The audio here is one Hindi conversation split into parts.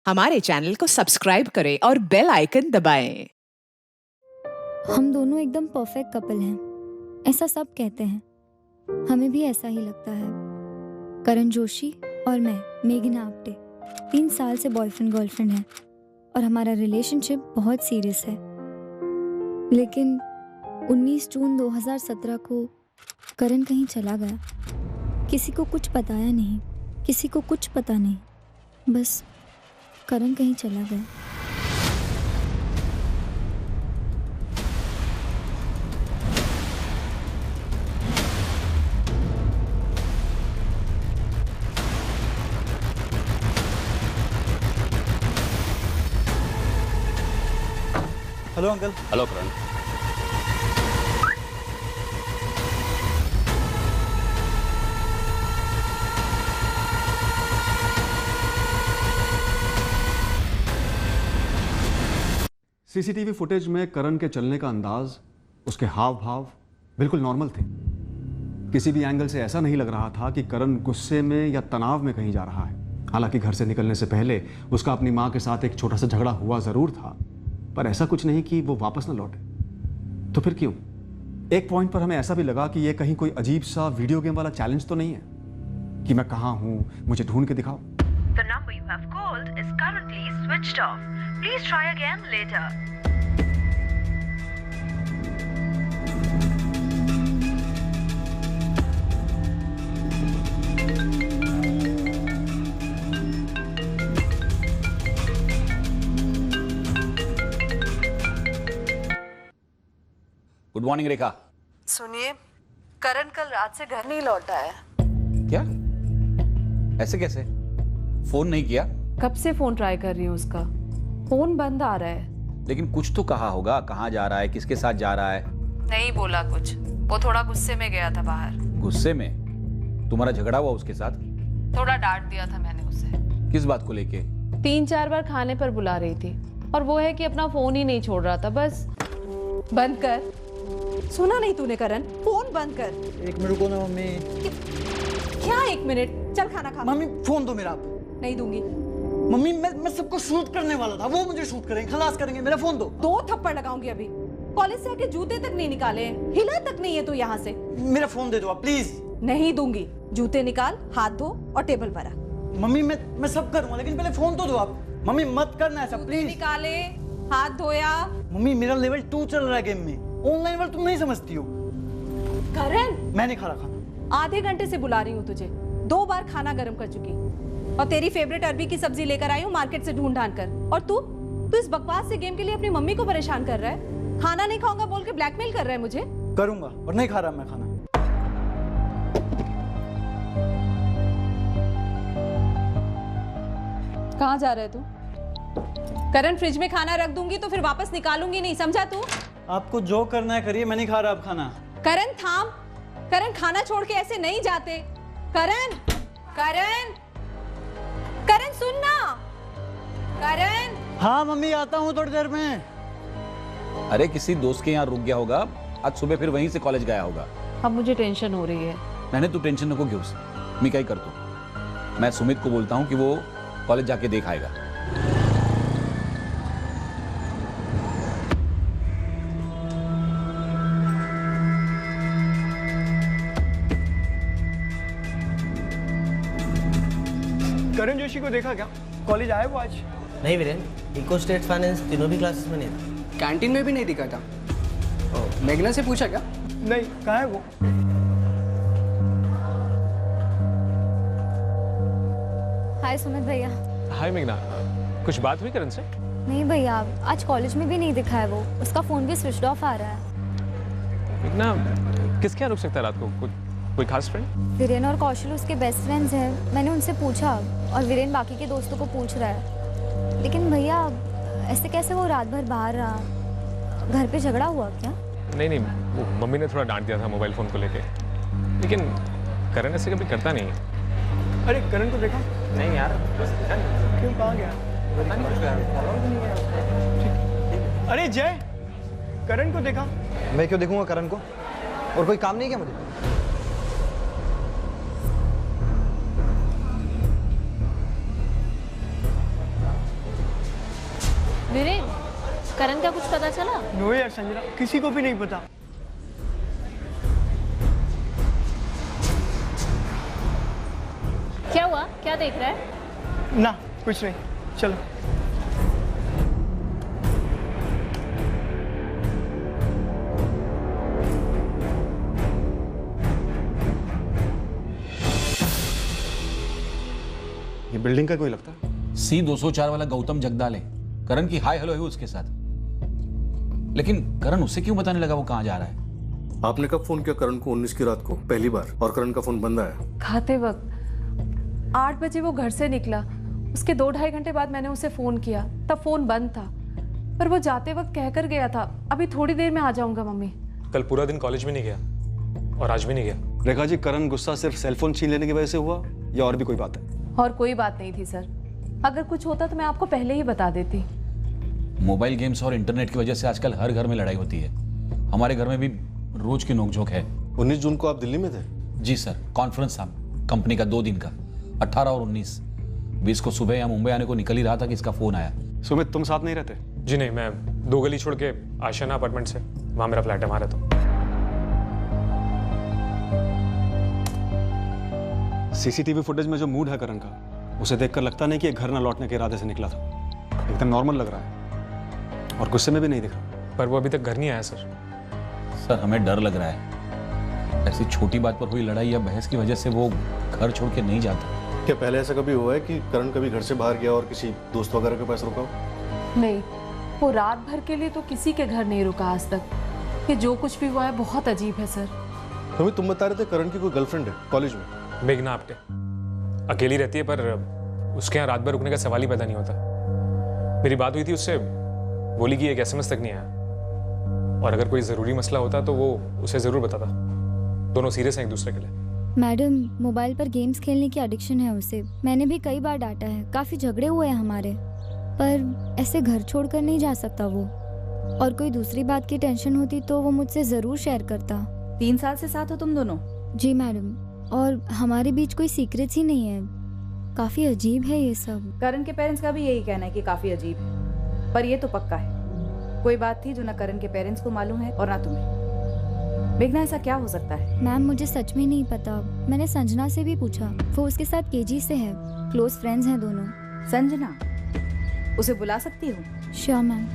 हमारे चैनल को सब्सक्राइब करें और बेल आइकन दबाएं। हम दोनों एकदम परफेक्ट कपल हैं, ऐसा सब कहते हैं। हमें भी ऐसा ही लगता है। करण जोशी और मैं, मेघना आप्टे, 3 साल से बॉयफ्रेंड गर्लफ्रेंड हैं और हमारा रिलेशनशिप बहुत सीरियस है। लेकिन 19 जून 2017 को करण कहीं चला गया। किसी को कुछ बताया नहीं, किसी को कुछ पता नहीं, बस करण कहीं चला गया। Hello uncle. हेलो करण। सीसीटीवी फुटेज में करण के चलने का अंदाज, उसके हाव भाव बिल्कुल नॉर्मल थे। किसी भी एंगल से ऐसा नहीं लग रहा था कि करण गुस्से में या तनाव में कहीं जा रहा है। हालांकि घर से निकलने से पहले उसका अपनी माँ के साथ एक छोटा सा झगड़ा हुआ जरूर था, पर ऐसा कुछ नहीं कि वो वापस न लौटे। तो फिर क्यों? एक पॉइंट पर हमें ऐसा भी लगा कि ये कहीं कोई अजीब सा वीडियो गेम वाला चैलेंज तो नहीं है कि मैं कहाँ हूँ, मुझे ढूंढ के दिखाओ। The number you have called is currently switched off. Please try again later. Good morning Rekha. सुनिए, करण कल रात से घर नहीं लौटा है। क्या? ऐसे कैसे? फोन नहीं किया? कब से फोन ट्राई कर रही हूँ उसका, फोन बंद आ रहा है। लेकिन कुछ तो कहा होगा, कहाँ जा रहा है, किसके साथ जा रहा है? नहीं बोला कुछ, वो थोड़ा गुस्से में गया था बाहर। गुस्से में? तुम्हारा झगड़ा हुआ उसके साथ? थोड़ा डांट दिया था मैंने उसे। किस बात को लेके? 3-4 बार खाने पर बुला रही थी और वो है कि अपना फोन ही नहीं छोड़ रहा था। बस बंद कर। सुना नहीं तूने करण? फोन बंद कर। 1 मिनट रुको ना मम्मी। क्या 1 मिनट? चल खाना खा। मम्मी फोन दो मेरा आप। नहीं दूंगी। मम्मी मैं सबको शूट करने वाला था, वो मुझे शूट करेंगे, खलास करेंगे, मेरा फोन दो। 2 थप्पड़ लगाऊंगी अभी। कॉलेज से आके जूते तक नहीं निकाले, हिला तक नहीं है तू यहाँ से। मेरा फोन दे दो आप प्लीज। नहीं दूंगी। जूते निकाल, हाथ धो और टेबल पर आ। मम्मी मैं सब करूंगा, लेकिन पहले फोन तो दो आप। मम्मी मत करना ऐसा प्लीज। निकाले, हाथ धोया। मम्मी मेरा लेवल 2 चल रहा है गेम में, ऑनलाइन वर्ल्ड तुम नहीं समझती हो। करण, मैं नहीं खा रहा खाना। आधे घंटे से बुला रही हूँ तुझे, 2 बार खाना गर्म कर चुकी और तेरी फेवरेट अरबी की सब्जी लेकर आई हूँ मार्केट से ढूंढ ढांढ कर। और तू इस बकवास से गेम के लिए अपनी मम्मी को परेशान कर रहा है। खाना नहीं खाऊंगा बोल के ब्लैकमेल कर रहा है मुझे। करूंगा और नहीं खा रहा मैं खाना। कहाँ जा रहा है तू? करण, फ्रिज में खाना रख दूंगी तो फिर वापस निकालूंगी नहीं, समझा तू? आपको जो करना है करिए, मैं नहीं खा रहा अब खाना। करण थाम। करण, खाना छोड़ के ऐसे नहीं जाते। करण, करण, करण सुन ना। करण। हाँ मम्मी आता हूँ थोड़ी देर में। अरे किसी दोस्त के यहाँ रुक गया होगा, आज सुबह फिर वहीं से कॉलेज गया होगा। अब मुझे टेंशन हो रही है। मैंने तू टेंशन नको क्यों? मैं क्या ही कर तू। मैं सुमित को बोलता हूँ कि वो कॉलेज जाके देख आएगा। करण जोशी को देखा क्या? कॉलेज आया वो आज? नहीं वीरेन, इको स्टेट फाइनेंस तीनों भी क्लासेस में नहीं था। कैंटीन में भी नहीं दिखा था। मेघना से पूछा क्या? नहीं, कहाँ है वो? हाय सुमित भैया। हाय मेघना, कुछ बात हुई करण से? नहीं भैया, आज कॉलेज में भी नहीं दिखा है वो। उसका फोन भी स्विच ऑफ आ रहा है। मेघना, किसके यहाँ रुक सकता है रात को? कोई खास फ्रेंड? वीरेन और कौशल उसके बेस्ट फ्रेंड्स हैं। मैंने उनसे पूछा और वीरेन बाकी के दोस्तों को पूछ रहा है। लेकिन भैया ऐसे कैसे वो रात भर बाहर रहा? घर पे झगड़ा हुआ क्या? नहीं, वो मम्मी ने थोड़ा डांट दिया था मोबाइल फ़ोन को लेके। लेकिन करण ऐसे कभी करता नहीं है। अरे करण को देखा? नहीं यार, क्यों, कहाँ गया? अरे जय, करण को देखा? मैं क्यों देखूंगा करण को? और कोई काम नहीं क्या मुझे? करण का कुछ पता चला? नो यार संजना, किसी को भी नहीं पता। क्या हुआ? क्या देख रहा है? ना कुछ नहीं, चलो। ये बिल्डिंग का कोई लगता है? C204 वाला गौतम जगदाल है। करण की हाय हेलो है उसके साथ। लेकिन करण उससे क्यों बताने लगा वो कहाँ जा रहा है? आपने कब फोन किया करण को 19 की रात को पहली बार, और करण का फोन बंद आया? खाते वक्त 8 बजे वो घर से निकला, उसके 2-2.5 घंटे बाद मैंने उसे फोन किया, तब फोन बंद था, पर वो जाते वक्त कहकर गया था अभी थोड़ी देर में आ जाऊंगा मम्मी। कल पूरा दिन कॉलेज में नहीं गया और आज भी नहीं गया। रेखा जी, करण गुस्सा सिर्फ सेलफोन छीन लेने की वजह से हुआ या और भी कोई बात है? और कोई बात नहीं थी सर, अगर कुछ होता तो मैं आपको पहले ही बता देती। मोबाइल गेम्स और इंटरनेट की वजह से आजकल हर घर में लड़ाई होती है। हमारे घर में भी रोज की नोकझोंक है। 19 जून को आप दिल्ली में थे? जी सर, कॉन्फ्रेंस था कंपनी का 2 दिन का, 18 और 19। 20 को सुबह या मुंबई आने को निकल ही रहा था कि इसका फोन आया। सुमित, तुम साथ नहीं रहते? जी नहीं, मैं 2 गली छोड़ के आशियाना अपार्टमेंट से, वहाँ मेरा फ्लैट है, वहाँ रहता हूँ। सीसीटीवी फुटेज में जो मूड है करण का, उसे देखकर लगता नहीं कि ये घर न लौटने के इरादे से निकला था। एकदम नॉर्मल लग रहा है और गुस्से में भी नहीं दिख रहा। पर वो अभी तक घर नहीं आया सर। सर, हमें डर लग रहा है ऐसी छोटी बात पर हुई लड़ाई या बहस की वजह से वो घर छोड़ के नहीं जाता। क्या पहले ऐसा कभी हुआ है कि करण कभी घर से बाहर गया और किसी दोस्त वगैरह के पास रुका हो? नहीं, वो रात भर के लिए तो किसी के घर नहीं रुका आज तक। ये जो कुछ भी हुआ है बहुत अजीब है सर। तुम बता रहे थे करण की कोई गर्लफ्रेंड है कॉलेज में? मेघना आप्टे अकेली रहती है, पर उसके यहाँ रात भर रुकने का सवाल ही पैदा नहीं होता। मेरी बात हुई थी उससे, बोली कि एक SMS तक नहीं आया, और अगर कोई ज़रूरी मसला होता तो वो उसे ज़रूर बताता। दोनों सीरियस हैं एक दूसरे के लिए। मैडम, मोबाइल पर गेम्स खेलने की एडिक्शन है उसे। मैंने भी कई बार डांटा है, काफ़ी झगड़े हुए हैं हमारे, पर ऐसे घर छोड़कर नहीं जा सकता वो। और कोई दूसरी बात की टेंशन होती तो वो मुझसे ज़रूर शेयर करता। 3 साल से साथ हो तुम दोनों? जी मैडम, और हमारे बीच कोई सीक्रेट्स ही नहीं है। काफ़ी अजीब है ये सब। करण के पेरेंट्स का भी यही कहना है कि काफी अजीब है, पर ये तो पक्का है कोई बात थी जो ना करण के पेरेंट्स को मालूम है और ना तुम्हें। मेघना, ऐसा क्या हो सकता है? मैम, मुझे सच में नहीं पता। मैंने संजना से भी पूछा, वो उसके साथ KG से है, क्लोज फ्रेंड्स हैं दोनों। संजना, उसे बुला सकती हो? Sure ma'am.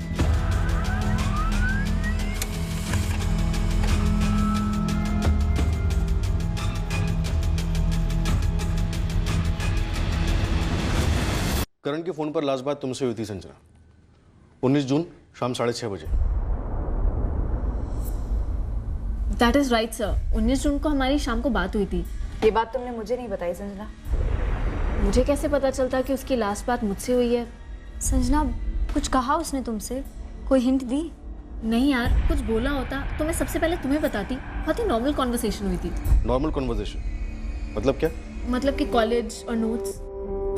करण के फोन पर लास्ट बात तुमसे हुई थी संजना, 19 जून शाम 6:30 बजे। दैट इज राइट सर, 19 जून को हमारी शाम को बात हुई थी। ये बात तुमने मुझे नहीं बताई संजना। मुझे कैसे पता चलता कि उसकी लास्ट बात मुझसे हुई है? संजना, कुछ कहा उसने तुमसे? कोई हिंट दी? नहीं यार, कुछ बोला होता तो मैं सबसे पहले तुम्हें बताती। बहुत ही नॉर्मल कॉन्वर्सेशन हुई थी। नॉर्मल कॉन्वर्सेशन मतलब क्या? मतलब कि कॉलेज और नोट्स।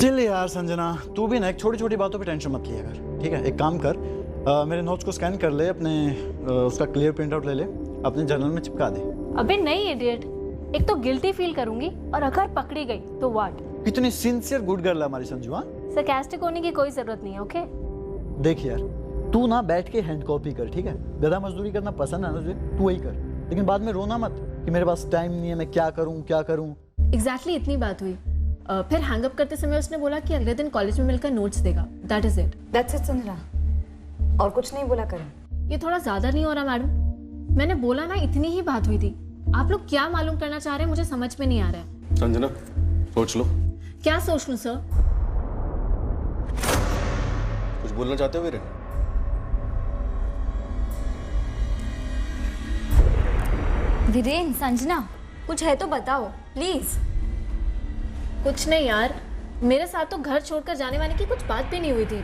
चल यार संजना, तू भी ना एक छोटी छोटी बातों पे टेंशन मत लिया कर, ठीक है? एक काम कर, मेरे नोट्स को स्कैन कर ले, अपने उसका क्लियर प्रिंट आउट ले ले, अपने जर्नल में चिपका दे। अबे नहीं इडियट, एक तो गिल्टी फील करूंगी और अगर पकड़ी गई तो व्हाट? कितनी सिंसियर गुड गर्ल है हमारी संजू। हाँ, सरकास्टिक होने की कोई जरूरत नहीं है। ओके देख यार, तू ना बैठ के हैंड कॉपी कर, ठीक है? गधा मजदूरी करना पसंद है ना तुझे, तू वही कर, लेकिन बाद में रोना मत कि मेरे पास टाइम नहीं है, मैं क्या करूं क्या करूं। एग्जैक्टली इतनी बात हुई। फिर हैंग अप करते समय उसने बोला कि अगले दिन कॉलेज में मिलकर नोट्स देगा। That is it. That's it Sanjana, और कुछ नहीं बोला करण? ये थोड़ा ज्यादा नहीं हो रहा मैडम? मैंने बोला ना, इतनी ही बात हुई थी। आप लोग क्या मालूम करना चाह रहे हैं मुझे समझ में नहीं आ रहा है। संजना, सोच लो। क्या सोच लूं सर? कुछ बोलना चाहते हो वीरेन? वीरेन, संजना, कुछ है तो बताओ प्लीज। कुछ नहीं यार, मेरे साथ तो घर छोड़कर जाने वाले की कुछ बात भी नहीं हुई थी।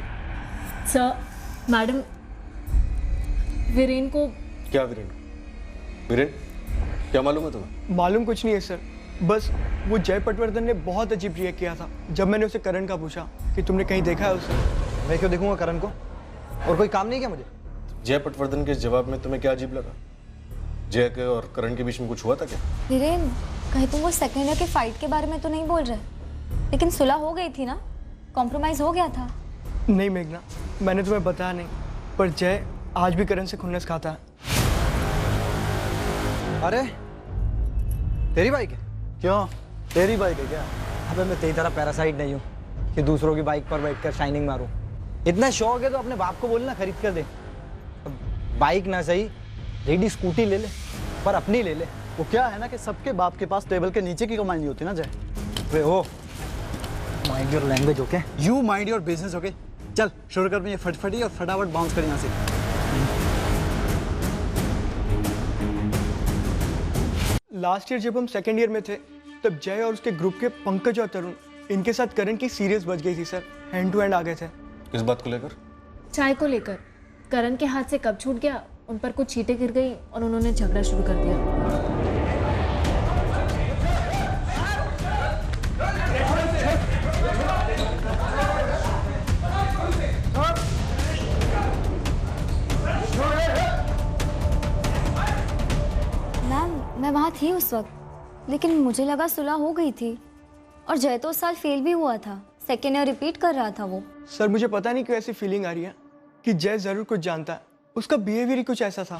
सर, मैडम, वीरेन को। क्या वीरेन? वीरेन, क्या मालूम है तुम्हें? मालूम कुछ नहीं है सर, बस वो जय पटवर्धन ने बहुत अजीब रिएक्ट किया था जब मैंने उसे करण का पूछा कि तुमने कहीं देखा है उसे। मैं क्यों देखूंगा करण को, और कोई काम नहीं किया मुझे? जय पटवर्धन के जवाब में तुम्हें क्या अजीब लगा? जय के और करण के बीच में कुछ हुआ था क्या? वीरेन, कहीं तुम वो सेकेंड ईयर के फाइट के बारे में तो नहीं बोल रहे? लेकिन सुलह हो गई थी ना, कॉम्प्रोमाइज हो गया था। नहीं मेघना, मैंने तुम्हें बताया नहीं, पर जय आज भी करण से खुन्नस खाता है। अरे तेरी बाइक है? क्यों, तेरी बाइक है क्या? अबे मैं तेरी तरह पैरासाइट नहीं हूँ कि दूसरों की बाइक पर बैठकर शाइनिंग मारूं। इतना शौक है तो अपने बाप को बोलना खरीद कर दे। बाइक ना सही, रेडी स्कूटी ले ले, पर अपनी ले ले। वो क्या है ना कि सबके बाप के पास टेबल के नीचे की कमाई नहीं होती ना Jay. Way oh mind your language okay, you mind your business okay. चल शुरू कर, ये फटफटी और फटाफट बाउंस कर यहाँ से। लास्ट ईयर जब हम सेकेंड ईयर में थे तब जय और उसके ग्रुप के पंकज और तरुण, इनके साथ करण की सीरियस बच गई थी सर। हैंड टू हैंड आ गए थे। किस बात को लेकर? चाय को लेकर। करण के हाथ से कप छूट गया, उन पर कुछ छींटे गिर गई और उन्होंने झगड़ा शुरू कर दिया। मैं वहाँ थी उस वक्त, लेकिन मुझे लगा सुलह हो गई थी। और जय तो उस साल फेल भी हुआ था, सेकेंड ईयर रिपीट कर रहा था वो। सर मुझे पता नहीं क्यों ऐसी फीलिंग आ रही है कि जय जरूर कुछ जानता है, उसका बिहेवियर ही कुछ ऐसा था।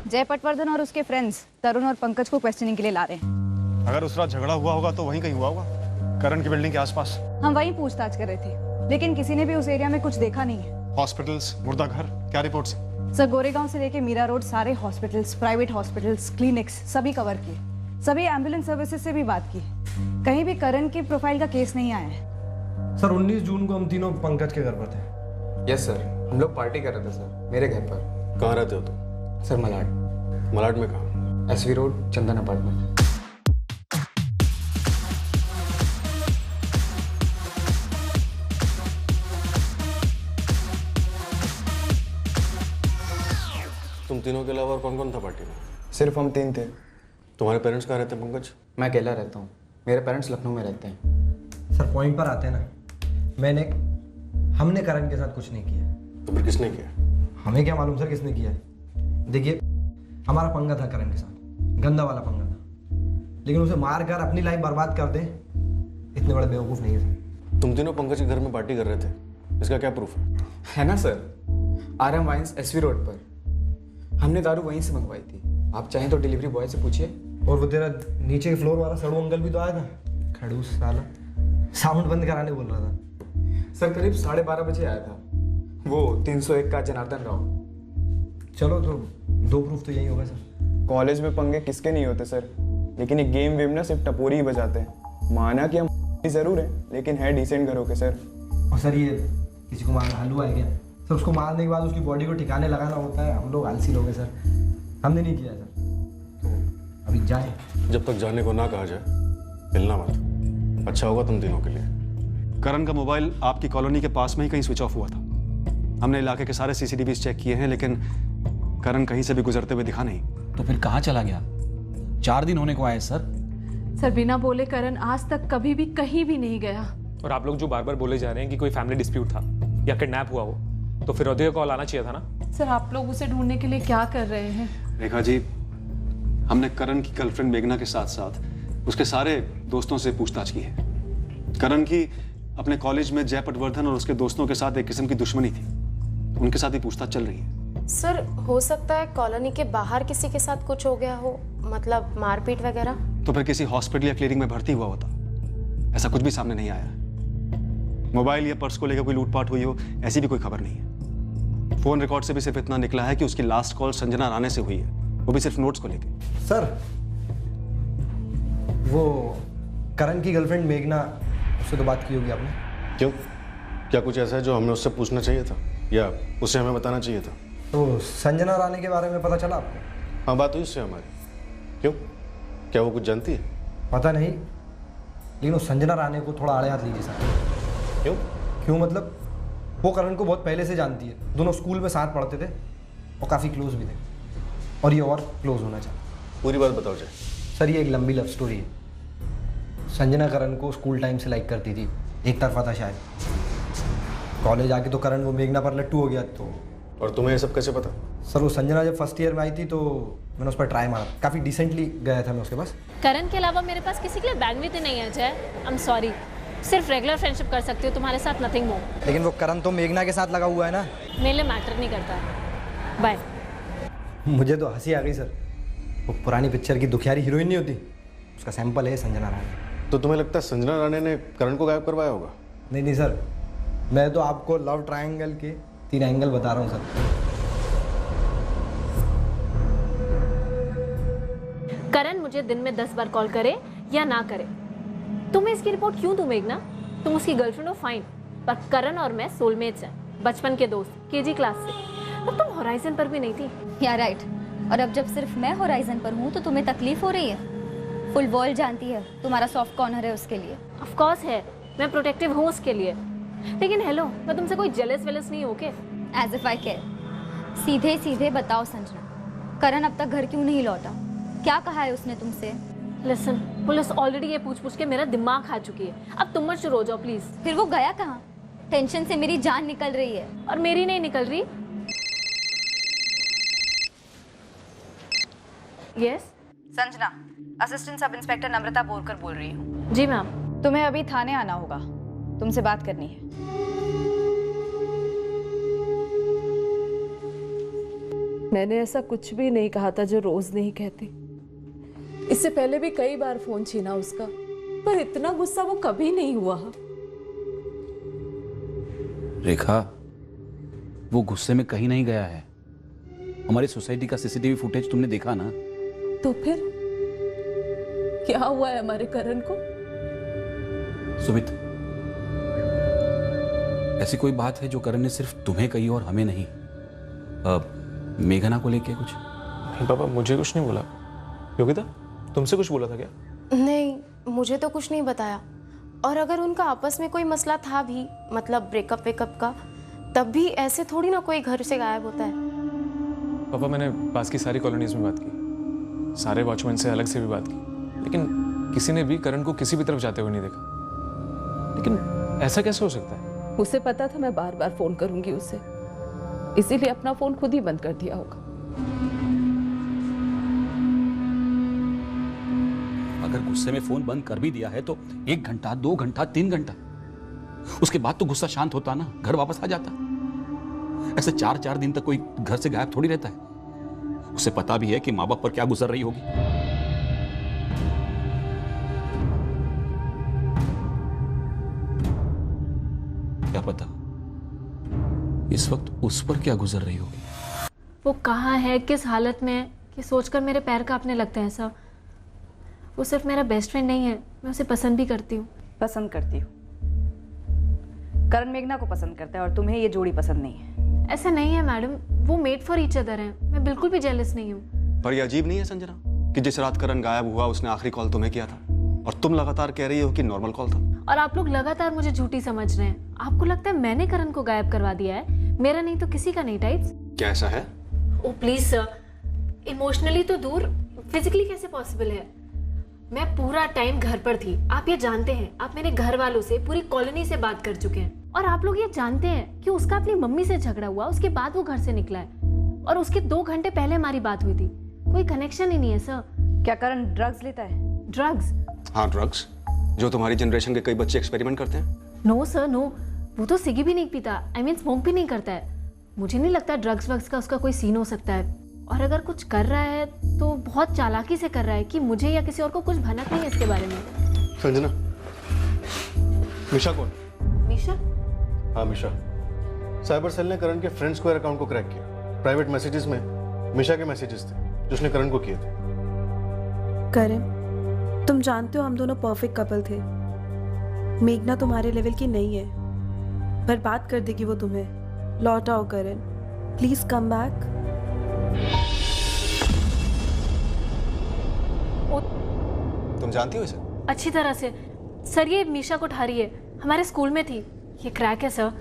जय पटवर्धन और उसके फ्रेंड्स तरुण और पंकज को क्वेश्चनिंग के लिए ला रहे हैं। अगर उस रात झगड़ा हुआ होगा तो वहीं कहीं हुआ होगा, करण की बिल्डिंग के आसपास। हम वहीं पूछताछ कर रहे थे, लेकिन किसी ने भी उस एरिया में कुछ देखा नहीं है। हॉस्पिटल्स, मुर्दा घर, क्या रिपोर्ट्स? सर गोरेगांव से लेके मीरा रोड सारे हॉस्पिटल्स, प्राइवेट हॉस्पिटल्स, क्लिनिक्स सभी कवर किए। सभी एम्बुलेंस सर्विसेज से भी बात की, कहीं भी करण की प्रोफाइल का केस नहीं आया है। सर 19 जून को हम तीनों पंकज के घर पर थे। यस सर, हम लोग पार्टी कर रहे थे सर, मेरे घर पर। कहाँ रहते हो तुम? सर मलाड। मलाड में कहाँ? एसवी रोड, चंदन अपार्टमेंट। तुम तीनों के अलावा और कौन कौन था पार्टी में? सिर्फ हम तीन थे। तुम्हारे पेरेंट्स कहाँ रहते हैं पंकज? मैं अकेला रहता हूँ, मेरे पेरेंट्स लखनऊ में रहते हैं। सर पॉइंट पर आते हैं ना, हमने करण के साथ कुछ नहीं किया। तो फिर किसने किया? हमें क्या मालूम सर किसने किया है। देखिए हमारा पंगा था करण के साथ, गंदा वाला पंगा था, लेकिन उसे मार कर अपनी लाइफ बर्बाद कर दे इतने बड़े बेवकूफ़ नहीं है सर। तुम तीनों पंकज के घर में पार्टी कर रहे थे, इसका क्या प्रूफ है ना sir? RM wines SV road पर, हमने दारू वहीं से मंगवाई थी। आप चाहें तो डिलीवरी बॉय से पूछिए। और वो तेरा नीचे के फ्लोर वाला सड़ू अंकल भी तो आया था, खड़ूस साला, साउंड बंद कराने बोल रहा था। सर करीब 12:30 बजे आया था, वो 301 का जनार्दन राव। चलो तो 2 प्रूफ तो यही होगा सर। कॉलेज में पंगे किसके नहीं होते सर, लेकिन ये गेम वेम ना सिर्फ टपोरी ही बजाते हैं। माना कि हम जरूर हैं, लेकिन है डिसेंट घरों के सर। और सर ये किसी को मारना हलवा है क्या सर? उसको मारने के बाद उसकी बॉडी को ठिकाने लगाना होता है। हम लोग आलसी लोग हैं सर, हमने नहीं किया सर। तो अभी जाए। जब तक जाने को ना कहा जाए हिलना मत, अच्छा होगा तुम तीनों के लिए। करण का मोबाइल आपकी कॉलोनी के पास में ही कहीं स्विच ऑफ हुआ था। हमने इलाके के सारे CCTVs चेक किए हैं, लेकिन करण कहीं से भी गुजरते हुए दिखा नहीं। तो फिर कहाँ चला गया? 4 दिन होने को आए सर। सर बिना बोले करण आज तक कभी भी कहीं भी नहीं गया। और आप लोग जो बार बार बोले जा रहे हैं कि कोई फैमिली डिस्प्यूट था या किडनैप हुआ हो, तो फिर का कॉल आना चाहिए था ना। सर आप लोग उसे ढूंढने के लिए क्या कर रहे हैं? रेखा जी, हमने करण की गर्लफ्रेंड मेघना के साथ साथ उसके सारे दोस्तों से पूछताछ की है। करण की अपने कॉलेज में जय पटवर्धन और उसके दोस्तों के साथ एक किस्म की दुश्मनी थी, उनके साथ ही पूछताछ चल रही है। सर हो सकता है कॉलोनी के बाहर किसी के साथ कुछ हो गया हो, मतलब मारपीट वगैरह। तो फिर किसी हॉस्पिटल या क्लिनिक में भर्ती हुआ होता, ऐसा कुछ भी सामने नहीं आया। मोबाइल या पर्स को लेकर कोई लूटपाट हुई हो, ऐसी भी कोई खबर नहीं है। फोन रिकॉर्ड से भी सिर्फ इतना निकला है कि उसकी लास्ट कॉल संजना राणे से हुई है, वो भी सिर्फ नोट्स को लेकर। सर वो करण की गर्लफ्रेंड मेघना, उससे तो बात की होगी आपने? क्यों, क्या कुछ ऐसा है जो हमें उससे पूछना चाहिए था या उसे हमें बताना चाहिए था? तो संजना राणे के बारे में पता चला आपको? हाँ, बात हुई उससे हमारी। क्यों, क्या वो कुछ जानती है? पता नहीं, लेकिन वो संजना राणे को थोड़ा आड़े हाथ लीजिए सर। क्यों? क्यों मतलब वो करण को बहुत पहले से जानती है, दोनों स्कूल में साथ पढ़ते थे। और काफ़ी क्लोज भी थे, और ये और क्लोज होना चाहता। पूरी बात बताओ जय। सर ये एक लंबी लव स्टोरी है। संजना करण को स्कूल टाइम से लाइक करती थी, एक तरफा था शायद। कॉलेज आके तो करण वो मेघना पर लट्टू हो गया। तो और तुम्हें ये सब कैसे पता? सर वो संजना जब फर्स्ट ईयर में आई थी तो मैंने उस पर ट्राई मारा, काफ़ी डिसेंटली गया था मैं उसके पास। करण के अलावा मेरे पास किसी के लिए बैंडविड्थ नहीं है जय। आई एम सॉरी, सिर्फ रेगुलर फ्रेंडशिप कर सकती हूँ तुम्हारे साथ, नथिंग मोर। लेकिन वो करण तो मेघना के साथ लगा हुआ है ना। मेरे लिए मैटर नहीं करता। बाय। मुझे तो हंसी आ गई सर। वो पुरानी पिक्चर की दुखियारी हीरोइन नहीं होती, उसका सैंपल है संजना राणे। तो तुम्हें लगता है संजना राणे ने करण को गायब करवाया होगा? नहीं सर, मैं तो आपको लव ट्रायंगल के 3 एंगल बता रहा हूँ सर। करण मुझे दिन में 10 बार कॉल करे या ना करे, तुम्हें इसकी रिपोर्ट क्यों दूं मेघना? तुम उसकी गर्लफ्रेंड हो फाइन, पर करण और मैं सोलमेट्स हैं, बचपन के दोस्त, केजी क्लास से। और तुम होराइजन पर भी नहीं थी। या राइट। और अब जब सिर्फ मैं होराइजन पर हूँ तो तुम्हें तकलीफ हो रही है? फुल वर्ल्ड जानती है तुम्हारा सॉफ्ट कॉर्नर है उसके लिए। ऑफ कोर्स है, मैं प्रोटेक्टिव हूँ उसके लिए। लेकिन हेलो, मैं तुमसे कोई जेलस वेलस नहीं हूँ के? As if I care. सीधे सीधे बताओ संजना, करण अब तक घर क्यों नहीं लौटा? क्या कहा है उसने तुमसे? लिसन, पुलिस ऑलरेडी ये पूछ के मेरा दिमाग खा चुकी है। अब तुम मत शुरू हो जाओ प्लीज। फिर वो गया कहाँ? टेंशन से मेरी जान निकल रही है। और मेरी नहीं निकल रही। Yes Sanjana, assistant sub inspector Namrata Borkar बोल रही हूँ। जी मैम। तुम्हें अभी थाने आना होगा, तुमसे बात करनी है। मैंने ऐसा कुछ भी नहीं कहा था जो रोज नहीं कहती। इससे पहले भी कई बार फोन छीना उसका, पर इतना गुस्सा वो कभी नहीं हुआ। रेखा, वो गुस्से में कहीं नहीं गया है। हमारी सोसाइटी का सीसीटीवी फुटेज तुमने देखा ना? तो फिर क्या हुआ है हमारे करण को? सुमित, ऐसी कोई बात है जो करण ने सिर्फ तुम्हें कही और हमें नहीं? मेघना को लेके कुछ? नहीं पापा, मुझे कुछ नहीं बोला। योगिता, तुमसे कुछ बोला था क्या? नहीं, मुझे तो कुछ नहीं बताया। और अगर उनका आपस में कोई मसला था भी, मतलब ब्रेकअप वेकअप का, तब भी ऐसे थोड़ी ना कोई घर से गायब होता है। पापा, मैंने पास की सारी कॉलोनीज में बात की, सारे वॉचमैन से अलग से भी बात की, लेकिन किसी ने भी करण को किसी भी तरफ जाते हुए नहीं देखा। लेकिन ऐसा कैसे हो सकता है? उसे पता था मैं बार बार फोन करूंगी उसे, इसीलिए अपना फोन खुद ही बंद कर दिया होगा। अगर गुस्से में फोन बंद कर भी दिया है तो 1 घंटा, 2 घंटा, 3 घंटा, उसके बाद तो गुस्सा शांत होता ना, घर वापस आ जाता। ऐसे 4-4 दिन तक कोई घर से गायब थोड़ी रहता है। उसे पता भी है कि माँ बाप पर क्या गुजर रही होगी। क्या पता इस वक्त उस पर क्या गुजर रही होगी। वो कहाँ है, किस हालत में है, कि सोचकर मेरे पैर कांपने लगते हैं सब। वो सिर्फ मेरा बेस्ट फ्रेंड नहीं है, मैं उसे पसंद भी करती हूँ। पसंद करती हूँ? करण मेघना को पसंद करता है और तुम्हें ये जोड़ी पसंद नहीं है। ऐसा नहीं है मैडम, वो मेड फॉर ईच अदर हैं। मैं बिल्कुल भी जेलस नहीं हूँ। पर ये अजीब नहीं है संजना कि जिस रात करण गायब हुआ उसने आखिरी कॉल तुम्हें किया था और तुम लगातार कह रही हो कि नॉर्मल कॉल था। और आप लोग लगातार मुझे झूठी समझ रहे हैं। आपको लगता है मैंने करण को गायब करवा दिया है? मेरा नहीं तो किसी का नहीं। टाइप्स क्या ऐसा है? ओ प्लीज सर, इमोशनली तो दूर, फिजिकली कैसे पॉसिबल है? मैं पूरा टाइम घर पर थी, आप ये जानते हैं। आप मेरे घर वालों से, पूरी कॉलोनी से बात कर चुके हैं, और आप लोग ये जानते हैं कि उसका अपनी मम्मी से झगड़ा हुआ, उसके बाद वो घर से निकला है, और उसके 2 घंटे पहले हमारी बात हुई थी। कोई कनेक्शन ही नहीं है सर। क्या करण ड्रग्स लेता है? ड्रग्स? हाँ, ड्रग्स, जो तुम्हारी जनरेशन के कई बच्चे एक्सपेरिमेंट करते हैं। नो सर नो, वो तो सिगी भी नहीं पीता, आई मीन स्मोक भी नहीं करता है। मुझे नहीं लगता ड्रग्स वग्स का उसका कोई सीन हो सकता है। और अगर कुछ कर रहा है तो बहुत चालाकी से कर रहा है कि मुझे या किसी और को कुछ भनक नहीं है इसके बारे में। संजना, मिशा कौन? मिशा? हाँ मिशा। साइबर सेल ने करण के फ्रेंड स्क्वायर अकाउंट को क्रैक किया। प्राइवेट मैसेजेस में मिशा के मैसेजेस थे जो उसने करण को किए थे। करण, तुम जानते हो हम दोनों परफेक्ट कपल थे। मेघना तुम्हारे लेवल की नहीं है, बर्बाद कर देगी वो तुम्हें। लौट आओ करण, प्लीज कम बैक। तुम जानती हो इसे? अच्छी तरह से सर। ये मीशा कोठारी है, हमारे स्कूल में थी। ये क्रैक है सर।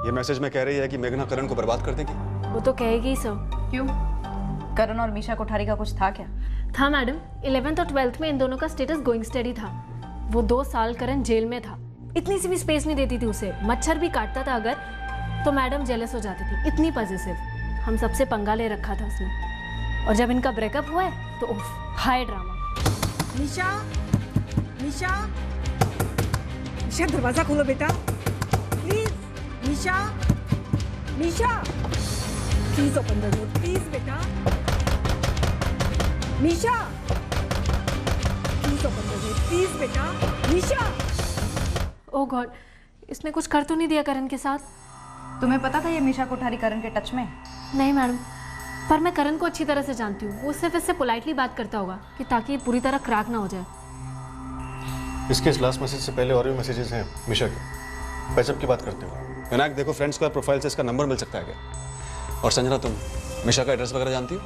ये मैसेज में कह रही है कि मेघना करण को बर्बाद कर देगी। वो तो कहेगी ही सर। क्यों? करण और मीशा कोठारी का कुछ था क्या? था मैडम। 11th और 12th में इन दोनों का स्टेटस गोइंग स्टडी था। वो 2 साल करण जेल में था, इतनी सी भी स्पेस नहीं देती थी उसे। मच्छर भी काटता था अगर तो मैडम जेलस हो जाती थी, इतनी पॉजिटिव। हम सबसे पंगा ले रखा था उसने। और जब इनका ब्रेकअप हुआ है तो उफ, हाई ड्रामा। निशा, निशा, निशा दरवाजा खोलो बेटा please. Nisha, Nisha, please open the door please बेटा। Nisha, please open the door please बेटा। निशा। ओह गॉड, इसने कुछ कर तो नहीं दिया करण के साथ? तुम्हें पता था ये मीशा कोठारी करण के टच में? नहीं मैडम, पर मैं करण को अच्छी तरह से जानती हूँ। वो सिर्फ इससे पोलाइटली बात करता होगा कि ताकि ये पूरी तरह क्रैक ना हो जाए। इसके इस लास्ट मैसेज से पहले और भी मैसेजेस हैं मिशा के। पैचअप की बात करते हो? विनायक देखो, फ्रेंड्स का प्रोफाइल से इसका नंबर मिल सकता है क्या? और संजना, तुम मिशा का एड्रेस वगैरह जानती हो?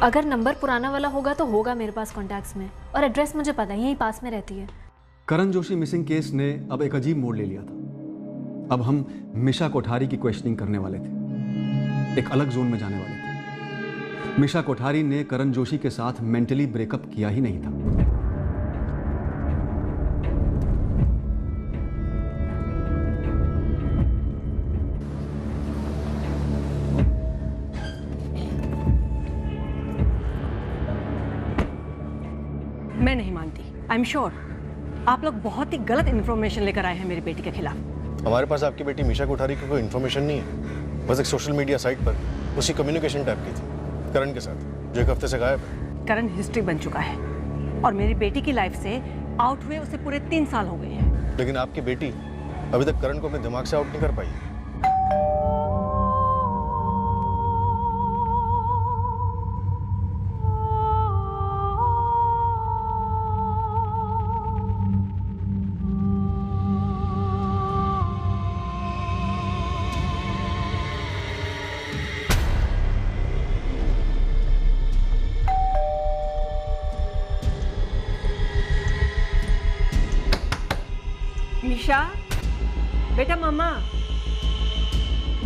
अगर नंबर पुराना वाला होगा तो होगा मेरे पास कॉन्टैक्ट्स में, और एड्रेस मुझे पता है, यहीं पास में रहती है। करण जोशी मिसिंग केस ने अब एक अजीब मोड़ ले लिया था। अब हम मिशा कोठारी की क्वेश्चनिंग करने वाले थे, एक अलग जोन में जाने वाले थे। मिशा कोठारी ने करण जोशी के साथ मेंटली ब्रेकअप किया ही नहीं था। मैं नहीं मानती। आई एम श्योर आप लोग बहुत ही गलत इन्फॉर्मेशन लेकर आए हैं मेरी बेटी के खिलाफ। हमारे पास आपकी बेटी मीशा कोठारी की कोई इन्फॉर्मेशन नहीं है। बस एक सोशल मीडिया साइट पर उसकी कम्युनिकेशन टाइप की थी करण के साथ, जो एक हफ्ते से गायब है। करण हिस्ट्री बन चुका है और मेरी बेटी की लाइफ से आउट हुए उसे पूरे 3 साल हो गए हैं। लेकिन आपकी बेटी अभी तक करण को अपने दिमाग से आउट नहीं कर पाई। निशा, बेटा मम्मा,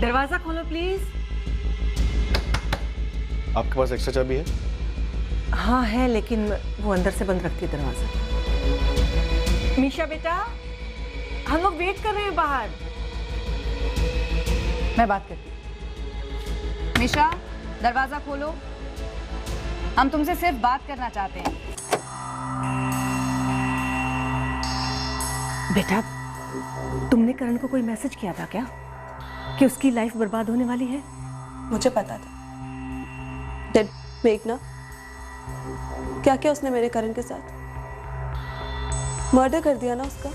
दरवाजा खोलो प्लीज। आपके पास एक्स्ट्रा चाबी है? हाँ है, लेकिन वो अंदर से बंद रखती है दरवाजा। मीशा बेटा, हम लोग वेट कर रहे हैं बाहर। मैं बात करती हूँ। मीशा, दरवाजा खोलो, हम तुमसे सिर्फ बात करना चाहते हैं। बेटा, तुमने करण को कोई मैसेज किया था क्या कि उसकी लाइफ बर्बाद होने वाली है? मुझे पता था। डेड मेघना, क्या क्या उसने मेरे करण के साथ? मर्डर कर दिया ना उसका।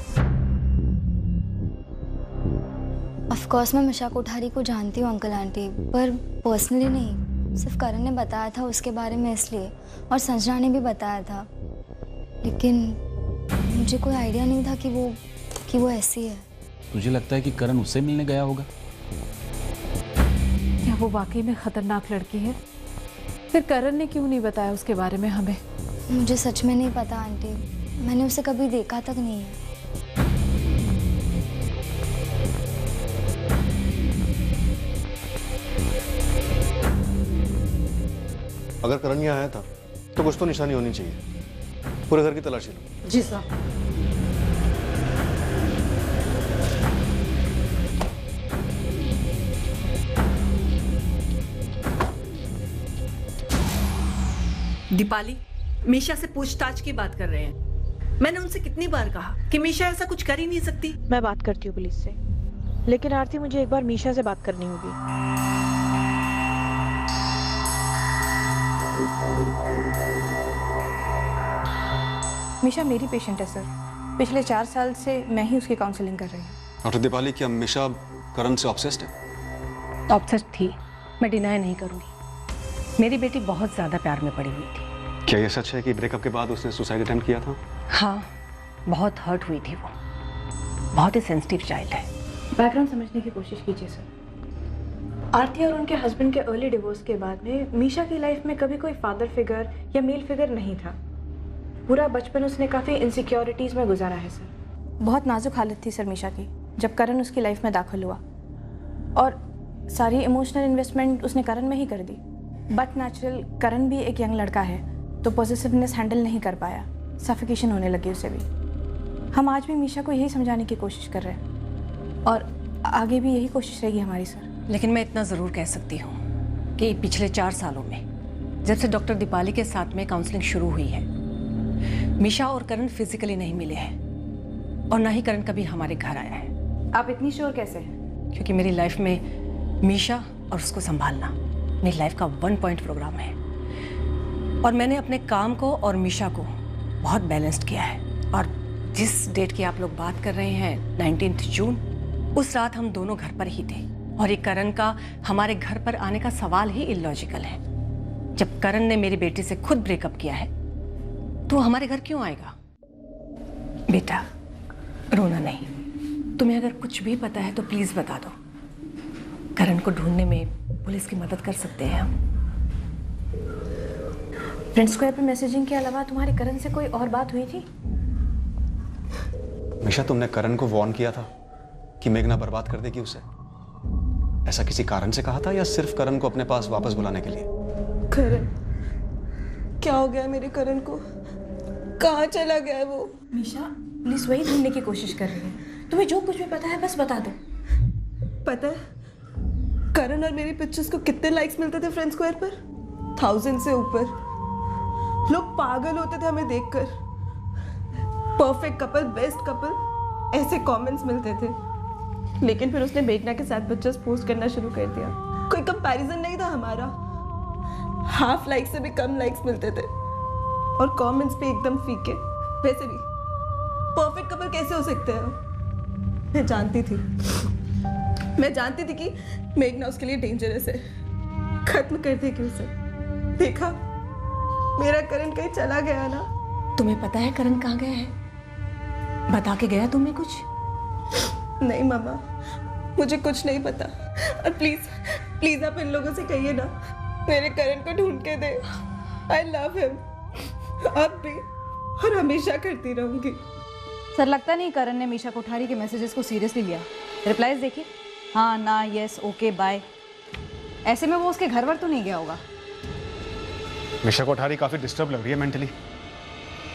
ऑफ कोर्स मैं मिशा कोठारी को जानती हूँ अंकल आंटी, पर पर्सनली नहीं। सिर्फ करण ने बताया था उसके बारे में इसलिए, और संजना ने भी बताया था, लेकिन मुझे कोई आइडिया नहीं था कि वो ऐसी है। तुझे लगता है कि करण उससे मिलने गया होगा? क्या वो वाकई में खतरनाक लड़की है? फिर करण ने क्यों नहीं बताया उसके बारे में हमें? मुझे सच में नहीं पता आंटी, मैंने उसे कभी देखा तक नहीं है। अगर करण यहाँ आया था तो कुछ तो निशानी होनी चाहिए। पूरे घर की तलाशी लो। जी साहब। दीपाली, मीशा से पूछताछ की बात कर रहे हैं। मैंने उनसे कितनी बार कहा कि मीशा ऐसा कुछ कर ही नहीं सकती। मैं बात करती हूँ पुलिस से, लेकिन आरती मुझे एक बार मीशा से बात करनी होगी। मीशा मेरी पेशेंट है सर। पिछले 4 साल से मैं ही उसकी काउंसलिंग कर रही हूँ। डॉक्टर दीपाली, क्या मिशा करण से ऑब्सेस्ड है? ऑब्सेस्ड थी, मैं डिनाई नहीं करूंगी। मेरी बेटी बहुत ज्यादा प्यार में पड़ी हुई थी। क्या ये सच है कि ब्रेकअप के बाद उसने सुसाइड अटेम्प्ट किया था? हाँ, बहुत हर्ट हुई थी वो। बहुत ही सेंसिटिव चाइल्ड है। बैकग्राउंड समझने की कोशिश कीजिए सर। आरती और उनके हस्बैंड के अर्ली डिवोर्स के बाद में मीशा की लाइफ में कभी कोई फादर फिगर या मेल फिगर नहीं था। पूरा बचपन उसने काफ़ी इनसिक्योरिटीज़ में गुजारा है सर। बहुत नाजुक हालत थी सर मीशा की जब करण उसकी लाइफ में दाखिल हुआ। और सारी इमोशनल इन्वेस्टमेंट उसने करण में ही कर दी। बट नेचुरल करण भी एक यंग लड़का है तो पॉजिटिवनेस हैंडल नहीं कर पाया, सफिकेशन होने लगी उसे भी। हम आज भी मीशा को यही समझाने की कोशिश कर रहे हैं और आगे भी यही कोशिश रहेगी हमारी सर। लेकिन मैं इतना ज़रूर कह सकती हूँ कि पिछले 4 सालों में जब से डॉक्टर दीपाली के साथ में काउंसलिंग शुरू हुई है, मीशा और करण फिजिकली नहीं मिले हैं और ना ही करण कभी हमारे घर आया है। आप इतनी श्योर कैसे हैं? क्योंकि मेरी लाइफ में मीशा और उसको संभालना मेरी लाइफ का 1 पॉइंट प्रोग्राम है और मैंने अपने काम को और मीशा को बहुत बैलेंस्ड किया है। और जिस डेट की आप लोग बात कर रहे हैं 19 जून, उस रात हम दोनों घर पर ही थे और ये करण का हमारे घर पर आने का सवाल ही इलॉजिकल है। जब करण ने मेरी बेटी से खुद ब्रेकअप किया है तो वो हमारे घर क्यों आएगा? बेटा रोना नहीं, तुम्हें अगर कुछ भी पता है तो प्लीज बता दो। करण को ढूंढने में पुलिस की मदद कर सकते हैं हम। फ्रेंड स्क्वायर पे मैसेजिंग के अलावा तुम्हारी करण से कोई और बात हुई थी? मीशा, तुमने करण को वार्न किया था कि मेघना बर्बाद कर देगी उसे। ऐसा किसी कारण से कहा था या सिर्फ करण को अपने पास वापस बुलाने के लिए? करण, क्या हो गया मेरे करण को? कहाँ चला गया है वो? मीशा पुलिस वही ढूंढने की कोशिश कर रही है। तुम्हें जो कुछ भी पता है बस बता दो। पता है करण और मेरी पिक्चर्स को कितने लाइक्स मिलते थे फ्रेंड स्क्वायर पर? 1000 से ऊपर। लोग पागल होते थे हमें देखकर। परफेक्ट कपल, बेस्ट कपल, ऐसे कमेंट्स मिलते थे। लेकिन फिर उसने मेघना के साथ पिक्चर्स पोस्ट करना शुरू कर दिया। कोई कंपैरिजन नहीं था हमारा। हाफ लाइक से भी कम लाइक्स मिलते थे और कमेंट्स पे एकदम फीके। वैसे भी परफेक्ट कपल कैसे हो सकते हैं? मैं जानती थी कि मेघना उसके लिए डेंजरस है। खत्म कर देगी उसे। देखा, मेरा करण कहीं चला गया ना। तुम्हें पता है करण कहाँ गया है? बता के गया तुम्हें कुछ? नहीं मामा, मुझे कुछ नहीं पता। और प्लीज प्लीज आप इन लोगों से कहिए ना मेरे करण को ढूंढ के दे। आई लव हिम, अब भी और हमेशा करती रहूंगी। सर, लगता नहीं करण ने मीशा कोठारी के मैसेजेस को सीरियसली लिया। रिप्लाईज देखिए, हाँ, ना, यस, ओके, बाय। ऐसे में वो उसके घर वर तो नहीं गया होगा। मीशा कोठारी काफी डिस्टर्ब लग रही है मेंटली,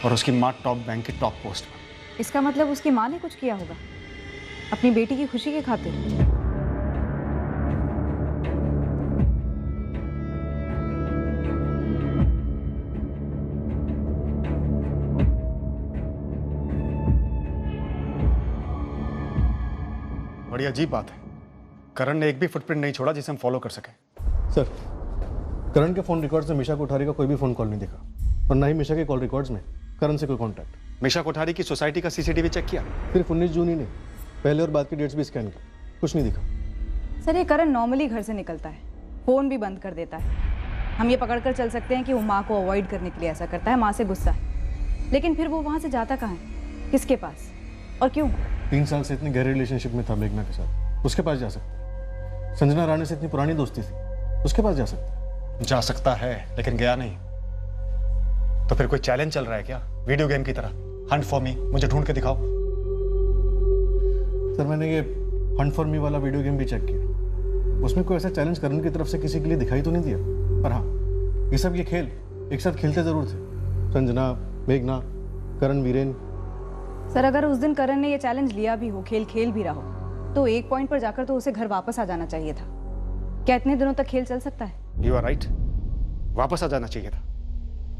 और उसकी माँ टॉप बैंक की टॉप पोस्ट पर। इसका मतलब उसकी माँ ने कुछ किया होगा अपनी बेटी की खुशी के खातिर। बड़ी अजीब बात है, करण ने एक भी फुटप्रिंट नहीं छोड़ा जिसे हम फॉलो कर सके। सर, करण के फोन रिकॉर्ड्स में मीशा कोठारी का कोई भी फोन कॉल नहीं दिखा और ना ही मीशा के कॉल रिकॉर्ड्स में करण से कोई कॉन्टैक्ट। मीशा कोठारी की सोसाइटी का सीसीटीवी चेक किया? सिर्फ 19 जून ही नहीं, पहले और बाद की डेट्स भी स्कैन की, कुछ नहीं दिखा। सर, ये करण नॉर्मली घर से निकलता है, फ़ोन भी बंद कर देता है। हम ये पकड़ कर चल सकते हैं कि वो माँ को अवॉइड करने के लिए ऐसा करता है, माँ से गुस्सा है। लेकिन फिर वो वहाँ से जाता कहाँ है, किसके पास और क्यों? 3 साल से इतनी गहरे रिलेशनशिप में था मेघना के साथ, उसके पास जा सकता। संजना रानी से इतनी पुरानी दोस्ती थी, उसके पास जा सकता है, लेकिन गया नहीं। तो फिर कोई चैलेंज चल रहा है क्या, वीडियो गेम की तरह? हंट फॉर मी, मुझे ढूंढ के दिखाओ। सर, मैंने ये हंट फॉर मी वाला वीडियो गेम भी चेक किया, उसमें कोई ऐसा चैलेंज करण की तरफ से किसी के लिए दिखाई तो नहीं दिया। पर हाँ, ये खेल एक साथ खेलते जरूर थे, संजना, मेघना, करण, वीरेन। सर, अगर उस दिन करण ने ये चैलेंज लिया भी हो, खेल भी रहा हो, तो एक पॉइंट पर जाकर तो उसे घर वापस आ जाना चाहिए था। क्या इतने दिनों तक खेल चल सकता है? यू आर राइट, वापस आ जाना चाहिए था,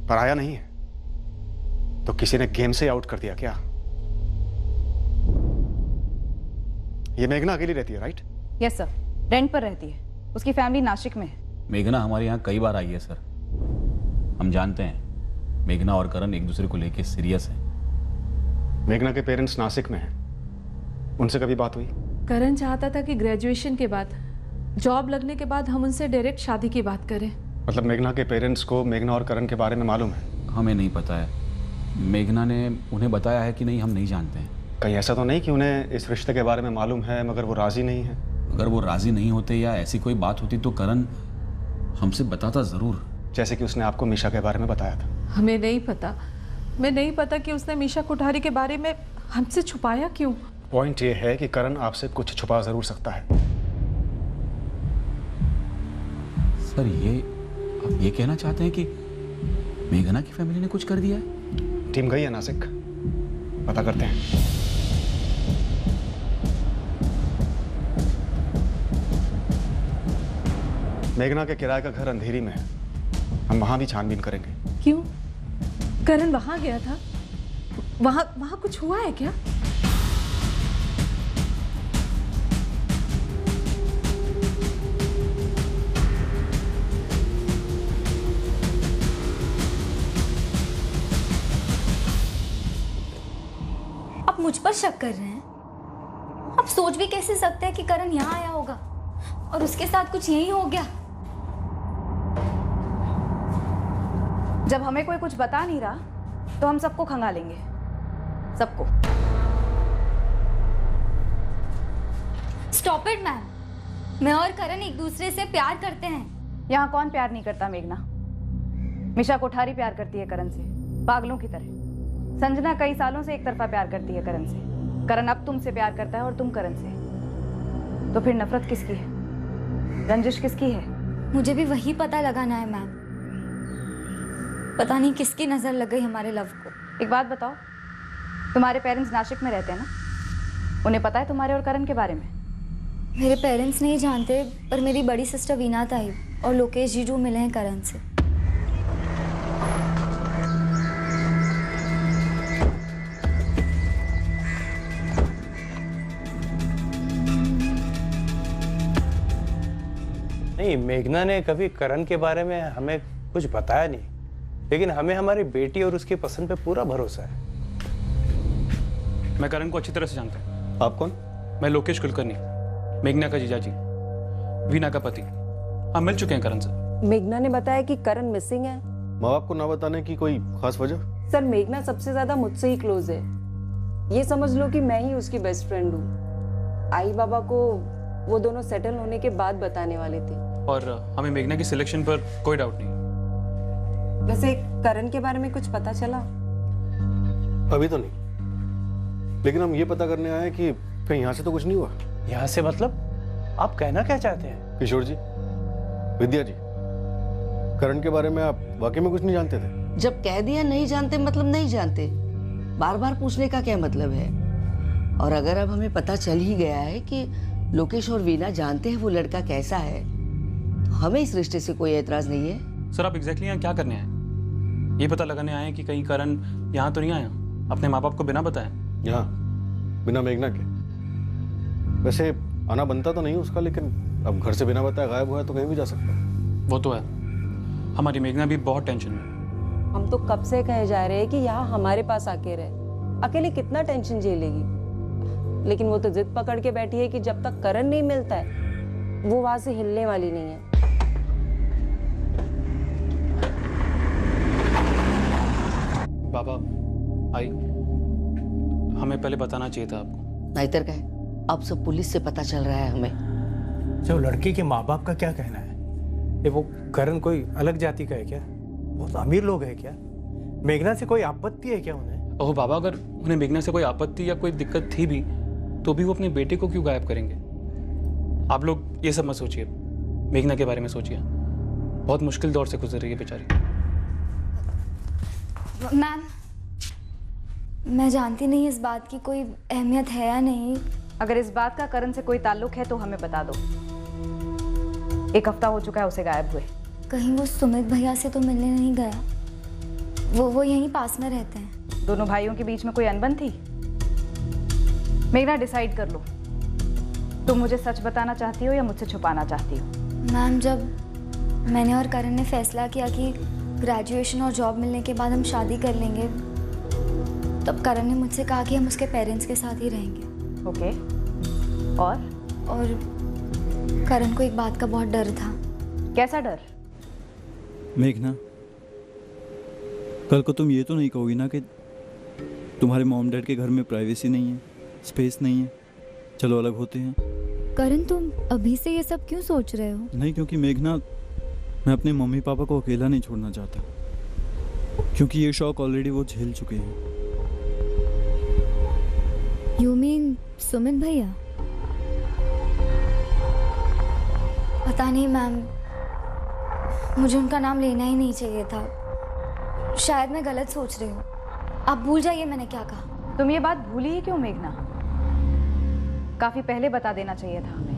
पर आया नहीं है। तो किसी ने गेम से आउट कर दिया क्या? ये मेघना अकेली रहती है, राइट? यस सर, रेंट पर रहती है, उसकी फैमिली नासिक में है। मेघना हमारे यहाँ कई बार आई है सर, हम जानते हैं मेघना और करण एक दूसरे को लेके सीरियस है। मेघना के पेरेंट्स नासिक में हैं, उनसे कभी बात हुई? करण चाहता था कि ग्रेजुएशन के बाद, जॉब लगने के बाद हम उनसे डायरेक्ट शादी की बात करें। मतलब मेघना के पेरेंट्स को मेघना और करण के बारे में मालूम है? हमें नहीं पता है, मेघना ने उन्हें बताया है कि नहीं, हम नहीं जानते हैं। कहीं ऐसा तो नहीं कि उन्हें इस रिश्ते के बारे में मालूम है मगर वो राजी नहीं है? अगर वो राजी नहीं होते या ऐसी कोई बात होती तो करण हमसे बताता जरूर, जैसे कि उसने आपको मीशा के बारे में बताया था। हमें नहीं पता, मैं नहीं पता कि उसने मीशा कोठारी के बारे में हमसे छुपाया क्यों। पॉइंट ये है कि करण आपसे कुछ छुपा जरूर सकता है। सर ये आप ये कहना चाहते हैं कि मेघना की फैमिली ने कुछ कर दिया है? टीम गई है नासिक, पता करते हैं। मेघना के किराए का घर अंधेरी में है, हम वहां भी छानबीन करेंगे। क्यों? करण वहां गया था? वहां कुछ हुआ है क्या? आप मुझ पर शक कर रहे हैं? आप सोच भी कैसे सकते हैं कि करण यहाँ आया होगा और उसके साथ कुछ यही हो गया? जब हमें कोई कुछ बता नहीं रहा तो हम सबको खंगा लेंगे, सबको। स्टॉप इट मैम, मैं और करण एक दूसरे से प्यार करते हैं। यहाँ कौन प्यार नहीं करता मेघना? मिशा कोठारी प्यार करती है करण से, पागलों की तरह। संजना कई सालों से एक तरफा प्यार करती है करण से। करण अब तुमसे प्यार करता है और तुम करण से। तो फिर नफरत किसकी है? रंजिश किसकी है? मुझे भी वही पता लगाना है मैम। पता नहीं किसकी नजर लग गई हमारे लव को। एक बात बताओ, तुम्हारे पेरेंट्स नासिक में रहते हैं ना? उन्हें पता है तुम्हारे और करण के बारे में? मेरे पेरेंट्स नहीं जानते, पर मेरी बड़ी सिस्टर वीना ताई और लोकेश जीजू मिले हैं करण से। नहीं, मेघना ने कभी करण के बारे में हमें कुछ बताया नहीं, लेकिन हमें हमारी बेटी और उसकी पसंद पे पूरा भरोसा है। मैं करण को अच्छी तरह से जानता हूँ। आप कौन? मैं लोकेश कुलकर्णी, मेघना का जीजाजी, वीना का पति। हम मिल चुके हैं करण से। मेघना ने बताया कि करण मिसिंग है। माँ बाप को ना बताने की कोई खास वजह? सर, मेघना सबसे ज्यादा मुझसे ही क्लोज है। ये समझ लो कि मैं ही उसकी बेस्ट फ्रेंड हूँ। आई बाबा को वो दोनों सेटल होने के बाद बताने वाले थे। और हमें मेघना की सिलेक्शन पर कोई डाउट नहीं। वैसे करण के बारे में कुछ पता चला? अभी तो नहीं, लेकिन हम ये पता करने आए कि कहीं यहाँ से तो कुछ नहीं हुआ। यहाँ से मतलब? आप कहना क्या चाहते हैं? किशोर जी, विद्या जी, करण के बारे में आप वाकई में कुछ नहीं जानते थे? जब कह दिया नहीं जानते मतलब नहीं जानते, बार बार पूछने का क्या मतलब है? और अगर अब हमें पता चल ही गया है कि लोकेश और वीना जानते हैं वो लड़का कैसा है, तो हमें इस रिश्ते से कोई एतराज नहीं है। सर, आप एग्जैक्टली यहाँ क्या करने आए? ये पता लगाने आए कि कहीं करण यहाँ तो नहीं आया अपने माँ बाप को बिना बताए? यहाँ बिना मेघना के? वैसे आना बनता तो नहीं उसका, लेकिन अब घर से बिना बताए गायब हुआ तो कहीं भी जा सकता है। वो तो है। हमारी मेघना भी बहुत टेंशन में। हम तो कब से कहे जा रहे हैं कि यहाँ हमारे पास आके रहे। अकेले कितना टेंशन झेलेगी? लेकिन वो तो जिद पकड़ के बैठी है कि जब तक करण नहीं मिलता है वो वहां से हिलने वाली नहीं है। बाबा आई, हमें पहले बताना चाहिए था आपको। नाइतर का है, अब सब पुलिस से पता चल रहा है हमें। जब लड़की के माँ बाप का क्या कहना है? ये वो करण कोई अलग जाति का है क्या? बहुत अमीर लोग हैं क्या? मेघना से कोई आपत्ति है क्या उन्हें? ओह बाबा, अगर उन्हें मेघना से कोई आपत्ति या कोई दिक्कत थी भी तो भी वो अपने बेटे को क्यों गायब करेंगे? आप लोग ये सब मत सोचिए, मेघना के बारे में सोचिए। बहुत मुश्किल दौर से गुजर रही है बेचारी। मैम, मैं जानती नहीं इस बात की कोई अहमियत है या नहीं। अगर इस बात का करण से कोई ताल्लुक है तो हमें बता दो। 1 हफ्ता हो चुका है उसे गायब हुए। कहीं वो सुमित भैया से तो मिलने नहीं गया? वो यहीं पास में रहते हैं। दोनों भाइयों के बीच में कोई अनबन थी? मेघना, डिसाइड कर लो, तुम मुझे सच बताना चाहती हो या मुझसे छुपाना चाहती हो? मैम, जब मैंने और करण ने फैसला किया कि ग्रेजुएशन और जॉब मिलने के बाद हम शादी कर लेंगे, तब करण ने मुझसे कहा कि हम उसके पेरेंट्स के साथ ही रहेंगे। ओके। और करण को एक बात का बहुत डर था। कैसा डर? मेघना, कल को तुम ये तो नहीं कहोगी ना कि तुम्हारे मॉम डैड के घर में प्राइवेसी नहीं है, स्पेस नहीं है, चलो अलग होते हैं? करण, तुम अभी से ये सब क्यों सोच रहे हो? नहीं, क्योंकि मेघना, मैं अपने मम्मी पापा को अकेला नहीं छोड़ना चाहता, क्योंकि ये शौक ऑलरेडी वो झेल चुके हैं। यू मीन सुमित भैया? पता नहीं मैम, मुझे उनका नाम लेना ही नहीं चाहिए था। शायद मैं गलत सोच रही हूँ। आप भूल जाइए मैंने क्या कहा। तुम ये बात भूली ही क्यों मेघना? काफी पहले बता देना चाहिए था हमें।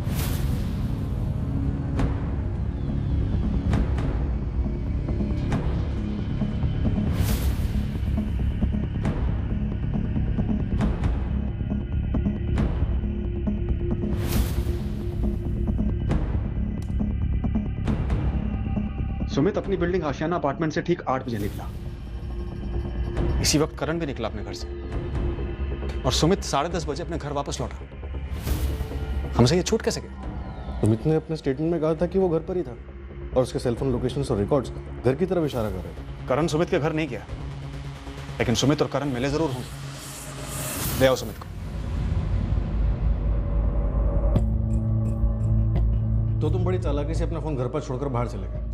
सुमित अपनी बिल्डिंग आशियाना अपार्टमेंट से ठीक 8 बजे निकला। इसी वक्त करण भी निकला अपने घर से और सुमित 10:30 बजे अपने घर वापस लौटा। हमसे ये छूट कैसे गई? सुमित ने अपने स्टेटमेंट में कहा था कि वो घर पर ही था और उसके सेलफोन लोकेशंस और रिकॉर्ड्स घर की तरफ इशारा कर रहे थे। करण सुमित के घर नहीं गया, लेकिन सुमित और करण मिले जरूर होंगे। ले आओ सुमित को। तो तुम बड़ी चालाकी से अपना फोन घर पर छोड़कर बाहर चले गए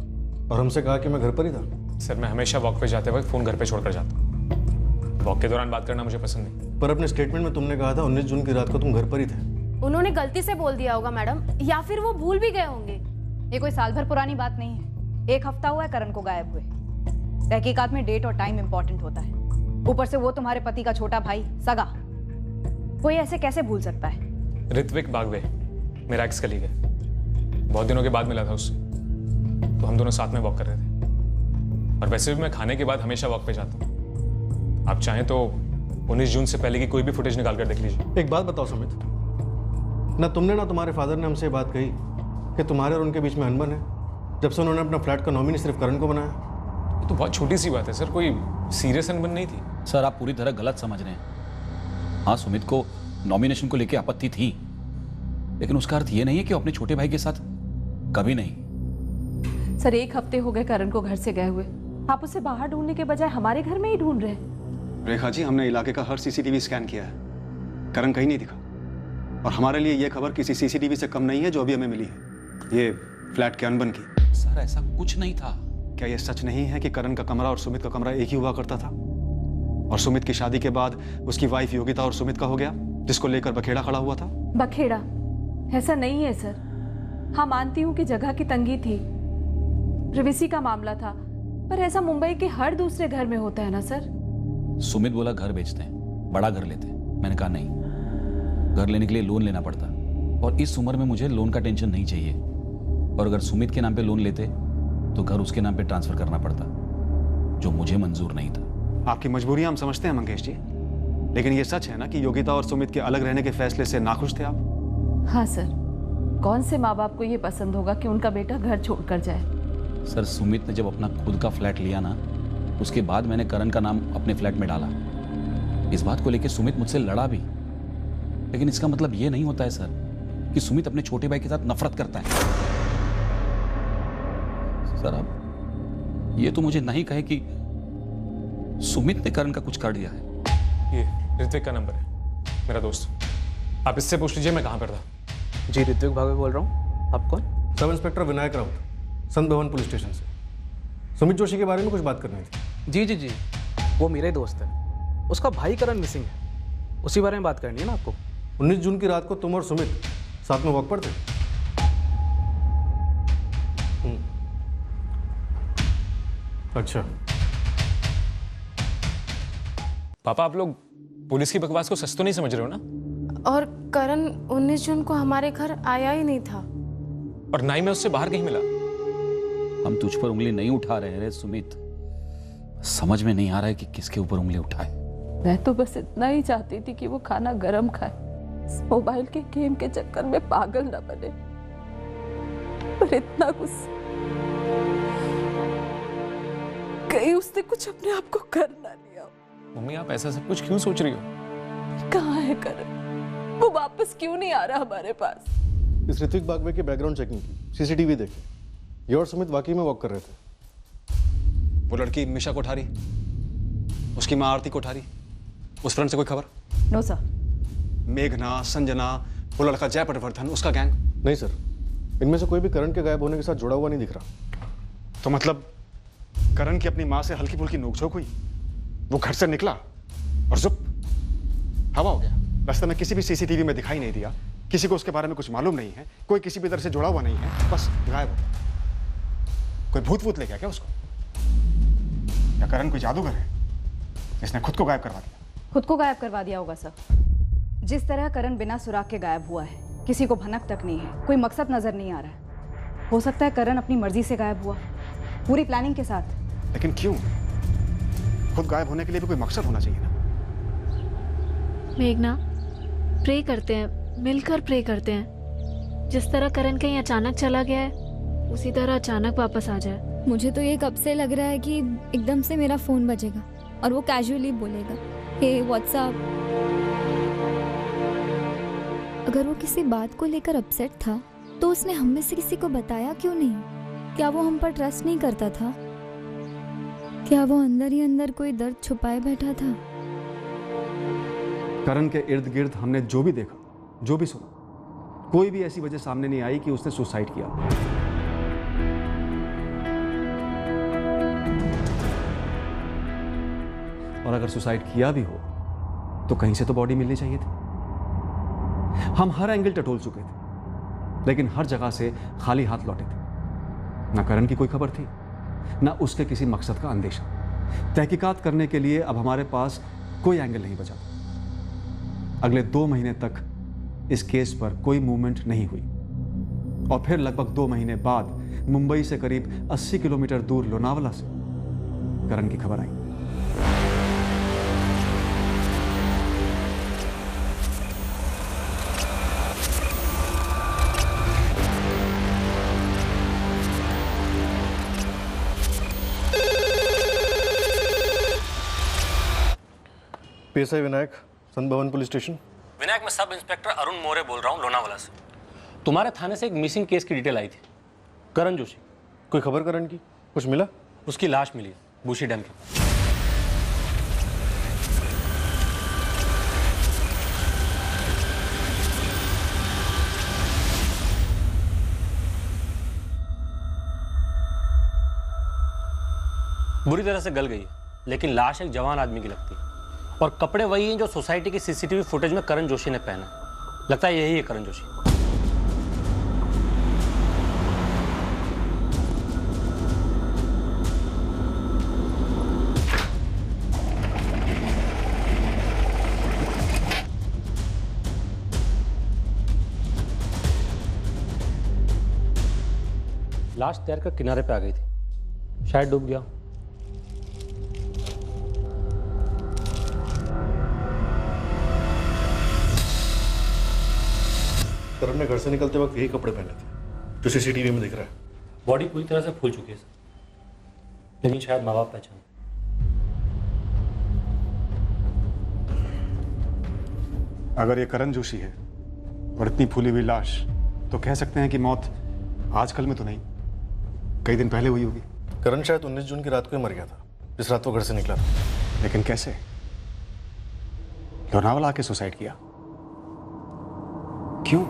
और हमसे कहा कि मैं घर पर ही था। सर मैं हमेशा वॉक पे जाते वक्त फ़ोन घर पे छोड़कर जाता हूँ। वॉक के दौरान बात करना मुझे पसंद नहीं। पर अपने स्टेटमेंट में तुमने कहा था 19 जून की रात को तुम घर पर ही थे। उन्होंने गलती से बोल दिया होगा मैडम, या फिर वो भूल भी गए होंगे। ये कोई साल भर पुरानी बात नहीं है। 1 हफ्ता हुआ है करण को गायब हुए। तहकीकात में डेट और टाइम इंपॉर्टेंट होता है। ऊपर से वो तुम्हारे पति का छोटा भाई, सगा। कोई ऐसे कैसे भूल सकता है? ऋत्विक बागवे मेरा एक्स कलीग है। बहुत दिनों के बाद मिला था उससे, तो हम दोनों साथ में वॉक कर रहे थे। और वैसे भी मैं खाने के बाद हमेशा वॉक पे जाता हूँ। आप चाहें तो 19 जून से पहले की कोई भी फुटेज निकाल कर देख लीजिए। एक बात बताओ सुमित, ना तुमने ना तुम्हारे फादर ने हमसे बात कही कि तुम्हारे और उनके बीच में अनबन है जब से उन्होंने अपना फ्लैट का नॉमिनी सिर्फ करण को बनाया? ये तो बहुत छोटी सी बात है सर, कोई सीरियस अनबन नहीं थी। सर आप पूरी तरह गलत समझ रहे हैं। हाँ सुमित को नॉमिनेशन को लेकर आपत्ति थी, लेकिन उसका अर्थ ये नहीं है कि वो अपने छोटे भाई के साथ कभी नहीं। सर 1 हफ्ते हो गए करण को घर से गए हुए। आप उसे बाहर ढूंढने के बजाय हमारे घर में ही ढूंढ रहे हैं। रेखा जी, हमने इलाके का हर सीसीटीवी स्कैन किया है, करण कहीं नहीं दिखा। और हमारे लिए यह खबर किसी सीसीटीवी से कम नहीं है जो अभी हमें मिली है, ये फ्लैट के अनबन की। सर ऐसा कुछ नहीं था। क्या यह सच नहीं है कि करण का कमरा और सुमित का कमरा एक ही हुआ करता था और सुमित की शादी के बाद उसकी वाइफ योगिता और सुमित का हो गया, जिसको लेकर बखेड़ा खड़ा हुआ था? बखेड़ा? ऐसा नहीं है सर। हाँ मानती हूँ कि जगह की तंगी थी, प्रिवेसी का मामला था, पर ऐसा मुंबई के हर दूसरे घर में होता है ना सर। सुमित बोला घर बेचते हैं, बड़ा घर लेते हैं। मैंने कहा नहीं, घर लेने के लिए लोन लेना पड़ता और इस उम्र में मुझे लोन का टेंशन नहीं चाहिए। और अगर सुमित के नाम पे लोन लेते तो घर उसके नाम पे ट्रांसफर करना पड़ता, जो मुझे मंजूर नहीं था। आपकी मजबूरियां हम समझते हैं मंगेश जी, लेकिन ये सच है ना कि योगिता और सुमित के अलग रहने के फैसले से नाखुश थे आप? हाँ सर, कौन से माँ बाप को ये पसंद होगा कि उनका बेटा घर छोड़कर जाए। सर सुमित ने जब अपना खुद का फ्लैट लिया ना, उसके बाद मैंने करण का नाम अपने फ्लैट में डाला। इस बात को लेकर सुमित मुझसे लड़ा भी, लेकिन इसका मतलब ये नहीं होता है सर कि सुमित अपने छोटे भाई के साथ नफरत करता है। सर आप ये तो मुझे नहीं कहे कि सुमित ने करण का कुछ कर दिया है। ये ऋत्विक का नंबर है, मेरा दोस्त। आप इससे पूछ लीजिए मैं कहाँ पर था। जी ऋत्विक भावे बोल रहा हूँ। आप कौन? सब इंस्पेक्टर विनायक राउत, संत भवन पुलिस स्टेशन से। सुमित जोशी के बारे में कुछ बात करनी थी। जी जी जी, वो मेरा ही दोस्त है। उसका भाई करण मिसिंग है, उसी बारे में बात करनी है ना आपको। 19 जून की रात को तुम और सुमित साथ में वॉक पर थे? अच्छा। पापा आप लोग पुलिस की बकवास को सच तो नहीं समझ रहे हो ना? और करण 19 जून को हमारे घर आया ही नहीं था और ना ही मैं उससे बाहर कहीं मिला। हम तुझ पर उंगली नहीं उठा रहे हैं सुमित, समझ में नहीं आ रहा है कि किसके ऊपर उंगली उठाए। मैं तो बस इतना ही चाहती थी कि वो खाना गरम खाए, मोबाइल के गेम के चक्कर में पागल न बने, पर इतना गुस्सा, कहीं उसने कुछ अपने आप को कर ना लिया। मम्मी आप ऐसा सब कुछ क्यों सोच रही हो? कहाँ है करण? वो वापस क्यों नहीं आ रहा हमारे पास? इस ऋत्विक बागवे की बैकग्राउंड चेकिंग की, सीसीटीवी देखे, ये और सुमित वाकई में वॉक कर रहे थे। वो लड़की मिशा कोठारी, उसकी माँ आरती कोठारी, उस फ्रंट से कोई खबर? No sir. मेघना, संजना, वो लड़का जय पटवर्धन, उसका गैंग? नहीं सर, इनमें से कोई भी करण के गायब होने के साथ जुड़ा हुआ नहीं दिख रहा। तो मतलब करण की अपनी माँ से हल्की फुल्की नोकझोंक हुई, वो घर से निकला और जुप हवा हो गया। रास्ते में किसी भी सीसीटीवी में दिखाई नहीं दिया, किसी को उसके बारे में कुछ मालूम नहीं है, कोई किसी भी तरह से जुड़ा हुआ नहीं है, बस गायब हो गया। कोई भूत वूत ले गया क्या उसको? या करण कोई जादूगर है, इसने खुद को गायब करवा दिया? खुद को गायब करवा दिया होगा सर। जिस तरह करण बिना सुराग के गायब हुआ है, किसी को भनक तक नहीं है, कोई मकसद नजर नहीं आ रहा है। हो सकता है करण अपनी मर्जी से गायब हुआ, पूरी प्लानिंग के साथ। लेकिन क्यों? खुद गायब होने के लिए भी कोई मकसद होना चाहिए ना। मेघना, प्रे करते हैं, मिलकर प्रे करते हैं। जिस तरह करण कहीं अचानक चला गया है, उसी तरह अचानक वापस आ जाए। मुझे तो ये कब से लग रहा है कि एकदम से मेरा फ़ोन बजेगा और वो कैजुअली बोलेगा, हे व्हाट्सअप। अगर वो किसी बात को लेकर अपसेट था तो उसने हम में से किसी को बताया क्यों नहीं? क्या वो हम पर ट्रस्ट नहीं करता था? क्या वो अंदर ही अंदर कोई दर्द छुपाए बैठा था? करण के इर्द गिर्द हमने जो भी देखा, जो भी सुना, कोई भी ऐसी वजह सामने नहीं आई कि उसने सुसाइड किया। और अगर सुसाइड किया भी हो तो कहीं से तो बॉडी मिलनी चाहिए थी। हम हर एंगल टटोल चुके थे, लेकिन हर जगह से खाली हाथ लौटे थे। ना करण की कोई खबर थी, ना उसके किसी मकसद का अंदेशा। तहकीकात करने के लिए अब हमारे पास कोई एंगल नहीं बचा। अगले 2 महीने तक इस केस पर कोई मूवमेंट नहीं हुई और फिर लगभग 2 महीने बाद मुंबई से करीब 80 किलोमीटर दूर लोनावला से करण की खबर आई। पीएसआई विनायक, संत भवन पुलिस स्टेशन। विनायक, मैं सब इंस्पेक्टर अरुण मोरे बोल रहा हूँ लोनावाला से। तुम्हारे थाने से एक मिसिंग केस की डिटेल आई थी, करण जोशी। कोई खबर करण की? कुछ मिला? उसकी लाश मिली बूशी डैम के। बुरी तरह से गल गई है, लेकिन लाश एक जवान आदमी की लगती है और कपड़े वही हैं जो सोसाइटी की सीसीटीवी फुटेज में करण जोशी ने पहना। लगता है यही है करण जोशी। लाश तैरकर किनारे पे आ गई थी, शायद डूब गया। करण ने घर से निकलते वक्त यही कपड़े पहने थे जो सीसीटीवी में दिख रहा है। बॉडी पूरी तरह से फूल चुकी है, लेकिन शायद माँ बाप पहचान। अगर ये करण जोशी है और इतनी फूली हुई लाश, तो कह सकते हैं कि मौत आजकल में तो नहीं, कई दिन पहले हुई होगी। करण शायद 19 जून की रात को ही मर गया था, जिस रात वो घर से निकला था। लेकिन कैसे? लोनावला आके सुसाइड किया। क्यों?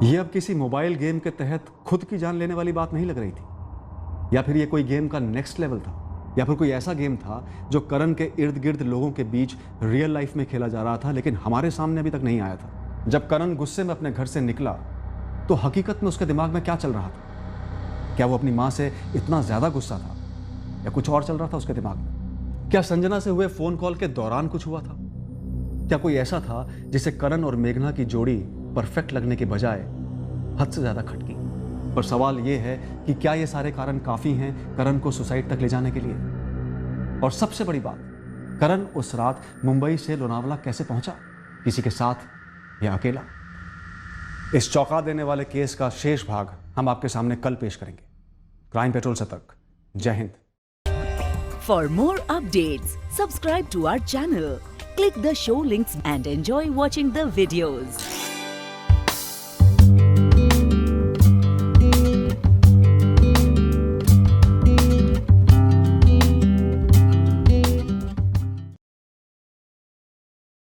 ये अब किसी मोबाइल गेम के तहत खुद की जान लेने वाली बात नहीं लग रही थी, या फिर ये कोई गेम का नेक्स्ट लेवल था, या फिर कोई ऐसा गेम था जो करण के इर्द गिर्द लोगों के बीच रियल लाइफ में खेला जा रहा था, लेकिन हमारे सामने अभी तक नहीं आया था। जब करण गुस्से में अपने घर से निकला तो हकीकत में उसके दिमाग में क्या चल रहा था? क्या वो अपनी माँ से इतना ज्यादा गुस्सा था, या कुछ और चल रहा था उसके दिमाग में? क्या संजना से हुए फोन कॉल के दौरान कुछ हुआ था? क्या कोई ऐसा था जिसे करण और मेघना की जोड़ी परफेक्ट लगने के बजाय हद से ज्यादा खटकी? पर सवाल यह है कि क्या ये सारे कारण काफी हैं करण को सुसाइड तक ले जाने के लिए? और सबसे बड़ी बात, करण उस रात मुंबई से लोनावला कैसे पहुंचा? किसी के साथ या अकेला? इस चौंका देने वाले केस का शेष भाग हम आपके सामने कल पेश करेंगे। क्राइम पेट्रोल से तक, जय Hind. For more updates, subscribe to our channel, click the show links and enjoy watching the videos.